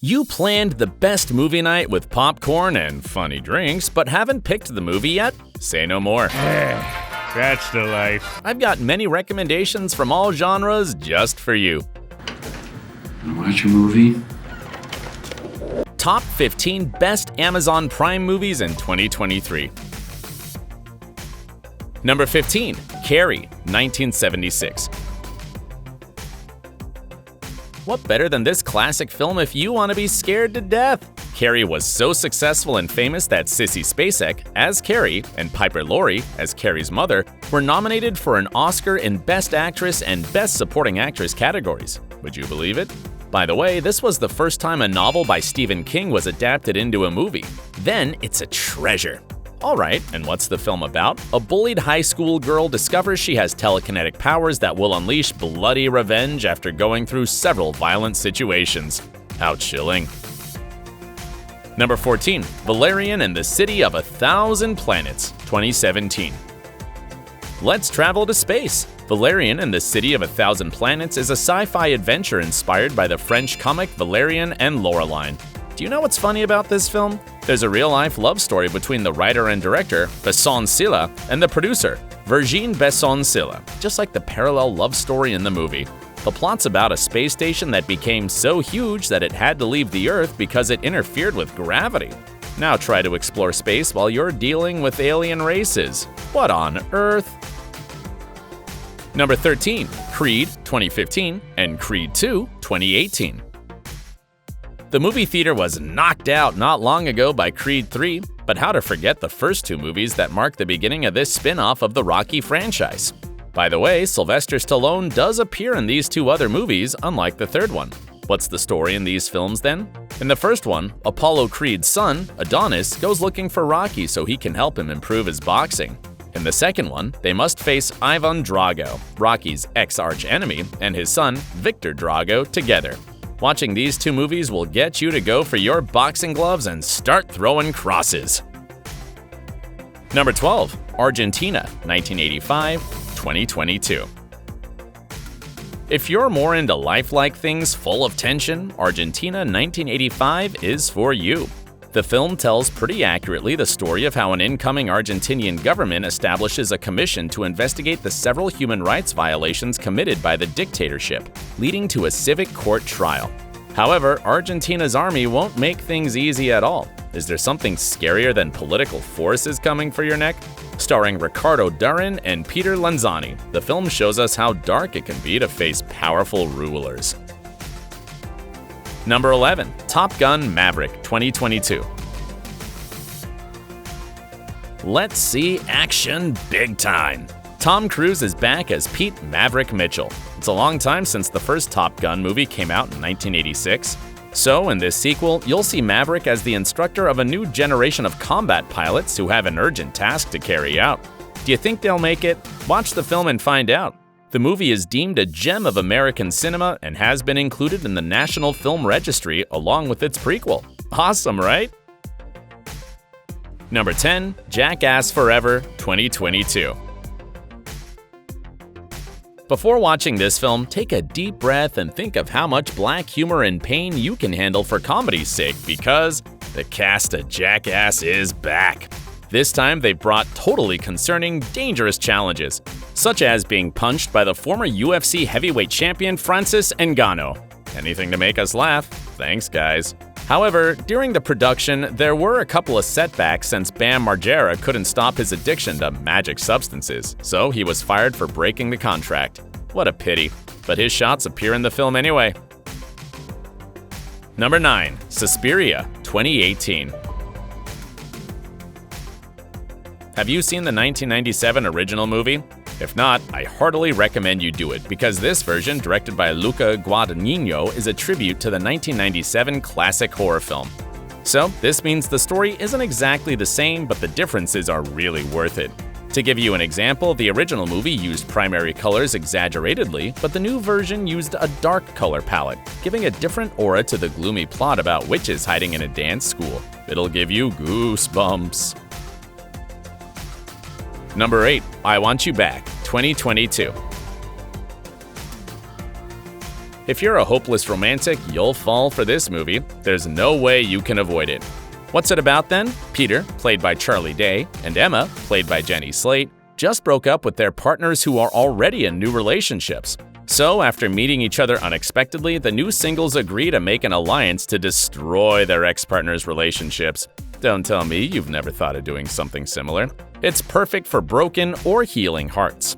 You planned the best movie night with popcorn and funny drinks, but haven't picked the movie yet? Say no more. That's the life. I've got many recommendations from all genres just for you. Wanna watch a movie? Top 15 Best Amazon Prime Movies in 2023. Number 15, Carrie, 1976. What better than this classic film if you want to be scared to death? Carrie was so successful and famous that Sissy Spacek, as Carrie, and Piper Laurie, as Carrie's mother, were nominated for an Oscar in Best Actress and Best Supporting Actress categories. Would you believe it? By the way, this was the first time a novel by Stephen King was adapted into a movie. Then it's a treasure. Alright, and what's the film about? A bullied high school girl discovers she has telekinetic powers that will unleash bloody revenge after going through several violent situations. How chilling. Number 14, Valerian and the City of a Thousand Planets, 2017. Let's travel to space. Valerian and the City of a Thousand Planets is a sci-fi adventure inspired by the French comic Valerian and Laureline. Do you know what's funny about this film? There's a real-life love story between the writer and director, Besson Silla, and the producer, Virginie Besson Silla, just like the parallel love story in the movie. The plot's about a space station that became so huge that it had to leave the Earth because it interfered with gravity. Now try to explore space while you're dealing with alien races. What on earth? Number 13, Creed, 2015, and Creed 2, 2018. The movie theater was knocked out not long ago by Creed 3, but how to forget the first two movies that marked the beginning of this spin-off of the Rocky franchise. By the way, Sylvester Stallone does appear in these two other movies, unlike the third one. What's the story in these films then? In the first one, Apollo Creed's son, Adonis, goes looking for Rocky so he can help him improve his boxing. In the second one, they must face Ivan Drago, Rocky's ex-arch-enemy, and his son, Victor Drago, together. Watching these two movies will get you to go for your boxing gloves and start throwing crosses. Number 12, Argentina, 1985-2022. If you're more into lifelike things full of tension, Argentina 1985 is for you. The film tells pretty accurately the story of how an incoming Argentinian government establishes a commission to investigate the several human rights violations committed by the dictatorship, leading to a civic court trial. However, Argentina's army won't make things easy at all. Is there something scarier than political forces coming for your neck? Starring Ricardo Darín and Peter Lanzani, the film shows us how dark it can be to face powerful rulers. Number 11, Top Gun Maverick, 2022. Let's see action big time. Tom Cruise is back as Pete Maverick Mitchell. It's a long time since the first Top Gun movie came out in 1986. So, in this sequel, you'll see Maverick as the instructor of a new generation of combat pilots who have an urgent task to carry out. Do you think they'll make it? Watch the film and find out. The movie is deemed a gem of American cinema and has been included in the National Film Registry along with its prequel. Awesome, right? Number 10, Jackass Forever, 2022. Before watching this film, take a deep breath and think of how much black humor and pain you can handle for comedy's sake because the cast of Jackass is back. This time, they've brought totally concerning, dangerous challenges, such as being punched by the former UFC heavyweight champion Francis Ngannou. Anything to make us laugh. Thanks, guys. However, during the production, there were a couple of setbacks since Bam Margera couldn't stop his addiction to magic substances, so he was fired for breaking the contract. What a pity, but his shots appear in the film anyway. Number 9, Suspiria, 2018. Have you seen the 1997 original movie? If not, I heartily recommend you do it because this version, directed by Luca Guadagnino, is a tribute to the 1997 classic horror film. So, this means the story isn't exactly the same, but the differences are really worth it. To give you an example, the original movie used primary colors exaggeratedly, but the new version used a dark color palette, giving a different aura to the gloomy plot about witches hiding in a dance school. It'll give you goosebumps. Number 8, I Want You Back, 2022. If you're a hopeless romantic, you'll fall for this movie. There's no way you can avoid it. What's it about then? Peter, played by Charlie Day, and Emma, played by Jenny Slate, just broke up with their partners who are already in new relationships. So, after meeting each other unexpectedly, the new singles agree to make an alliance to destroy their ex-partners' relationships. Don't tell me you've never thought of doing something similar. It's perfect for broken or healing hearts.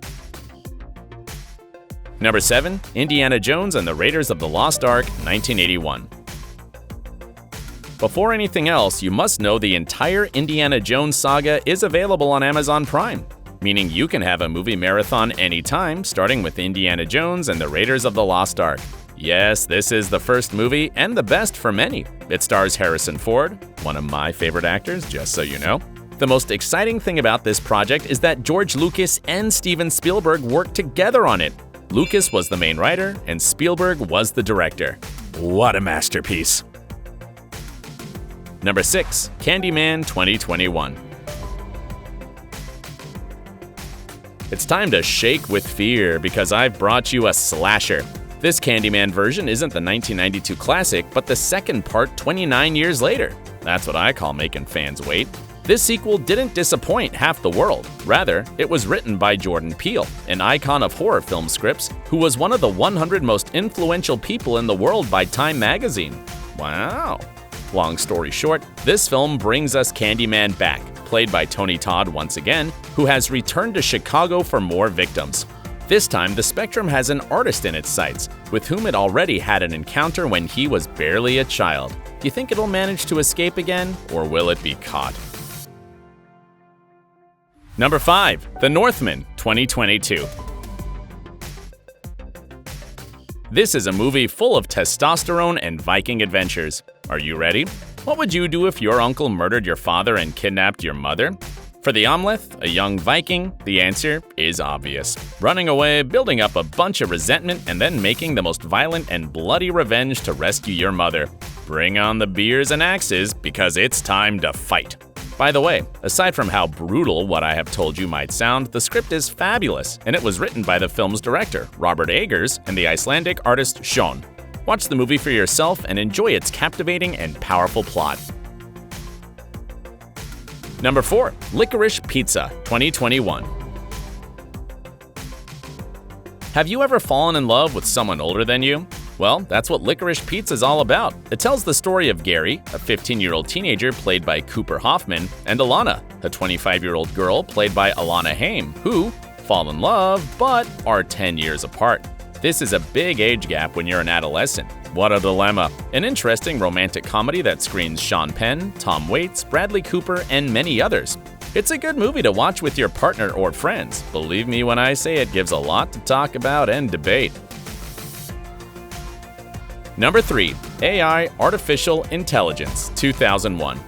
Number 7. Indiana Jones and the Raiders of the Lost Ark, 1981. Before anything else, you must know the entire Indiana Jones saga is available on Amazon Prime, meaning you can have a movie marathon anytime, starting with Indiana Jones and the Raiders of the Lost Ark. Yes, this is the first movie and the best for many. It stars Harrison Ford, one of my favorite actors, just so you know. The most exciting thing about this project is that George Lucas and Steven Spielberg worked together on it. Lucas was the main writer and Spielberg was the director. What a masterpiece! Number 6. Candyman 2021. It's time to shake with fear because I've brought you a slasher. This Candyman version isn't the 1992 classic, but the second part 29 years later. That's what I call making fans wait. This sequel didn't disappoint half the world. Rather, it was written by Jordan Peele, an icon of horror film scripts, who was one of the 100 most influential people in the world by Time magazine. Wow. Long story short, this film brings us Candyman back, played by Tony Todd once again, who has returned to Chicago for more victims. This time, the Spectrum has an artist in its sights, with whom it already had an encounter when he was barely a child. Do you think it'll manage to escape again, or will it be caught? Number 5. The Northman 2022. This is a movie full of testosterone and Viking adventures. Are you ready? What would you do if your uncle murdered your father and kidnapped your mother? For the Amleth, a young Viking, the answer is obvious. Running away, building up a bunch of resentment, and then making the most violent and bloody revenge to rescue your mother. Bring on the beers and axes, because it's time to fight. By the way, aside from how brutal what I have told you might sound, the script is fabulous, and it was written by the film's director, Robert Eggers, and the Icelandic artist Sjón. Watch the movie for yourself and enjoy its captivating and powerful plot. Number 4. Licorice Pizza 2021. Have you ever fallen in love with someone older than you? Well, that's what Licorice Pizza is all about. It tells the story of Gary, a 15-year-old teenager played by Cooper Hoffman, and Alana, a 25-year-old girl played by Alana Haim, who fall in love but are 10 years apart. This is a big age gap when you're an adolescent. What a dilemma. An interesting romantic comedy that screens Sean Penn, Tom Waits, Bradley Cooper, and many others. It's a good movie to watch with your partner or friends. Believe me when I say it gives a lot to talk about and debate. Number 3. AI Artificial Intelligence 2001.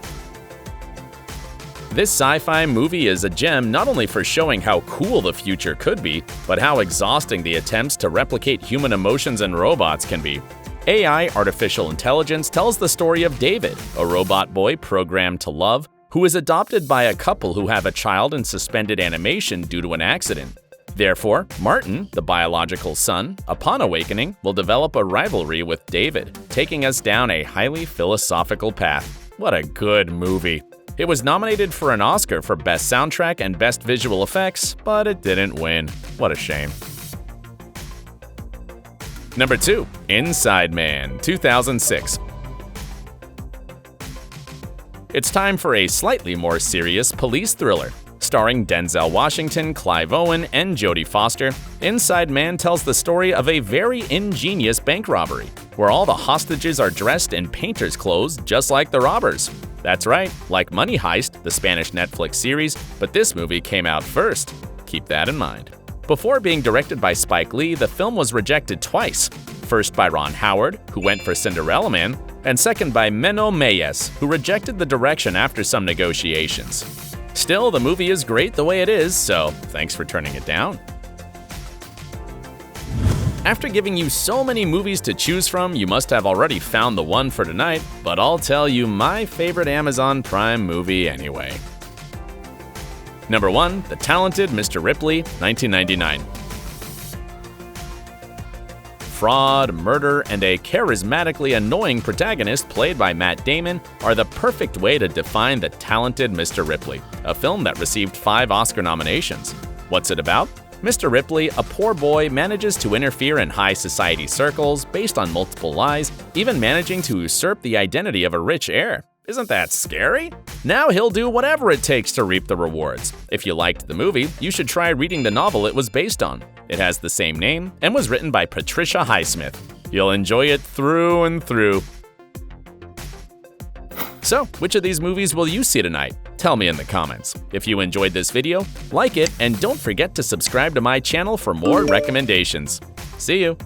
This sci-fi movie is a gem not only for showing how cool the future could be, but how exhausting the attempts to replicate human emotions and robots can be. AI Artificial Intelligence tells the story of David, a robot boy programmed to love, who is adopted by a couple who have a child in suspended animation due to an accident. Therefore, Martin, the biological son, upon awakening, will develop a rivalry with David, taking us down a highly philosophical path. What a good movie! It was nominated for an Oscar for Best Soundtrack and Best Visual Effects, but it didn't win. What a shame. Number 2. Inside Man 2006. It's time for a slightly more serious police thriller. Starring Denzel Washington, Clive Owen, and Jodie Foster, Inside Man tells the story of a very ingenious bank robbery, where all the hostages are dressed in painter's clothes just like the robbers. That's right, like Money Heist, the Spanish Netflix series, but this movie came out first. Keep that in mind. Before being directed by Spike Lee, the film was rejected twice. First by Ron Howard, who went for Cinderella Man, and second by Menno Meyjes, who rejected the direction after some negotiations. Still, the movie is great the way it is, so thanks for turning it down. After giving you so many movies to choose from, you must have already found the one for tonight, but I'll tell you my favorite Amazon Prime movie anyway. Number 1. The Talented Mr. Ripley, 1999. fraud, murder, and a charismatically annoying protagonist played by Matt Damon are the perfect way to define the talented Mr. Ripley, a film that received 5 Oscar nominations. What's it about? Mr. Ripley, a poor boy, manages to interfere in high society circles based on multiple lies, even managing to usurp the identity of a rich heir. Isn't that scary? Now he'll do whatever it takes to reap the rewards. If you liked the movie, you should try reading the novel it was based on. It has the same name and was written by Patricia Highsmith. You'll enjoy it through and through. So, which of these movies will you see tonight? Tell me in the comments. If you enjoyed this video, like it, and don't forget to subscribe to my channel for more recommendations. See you!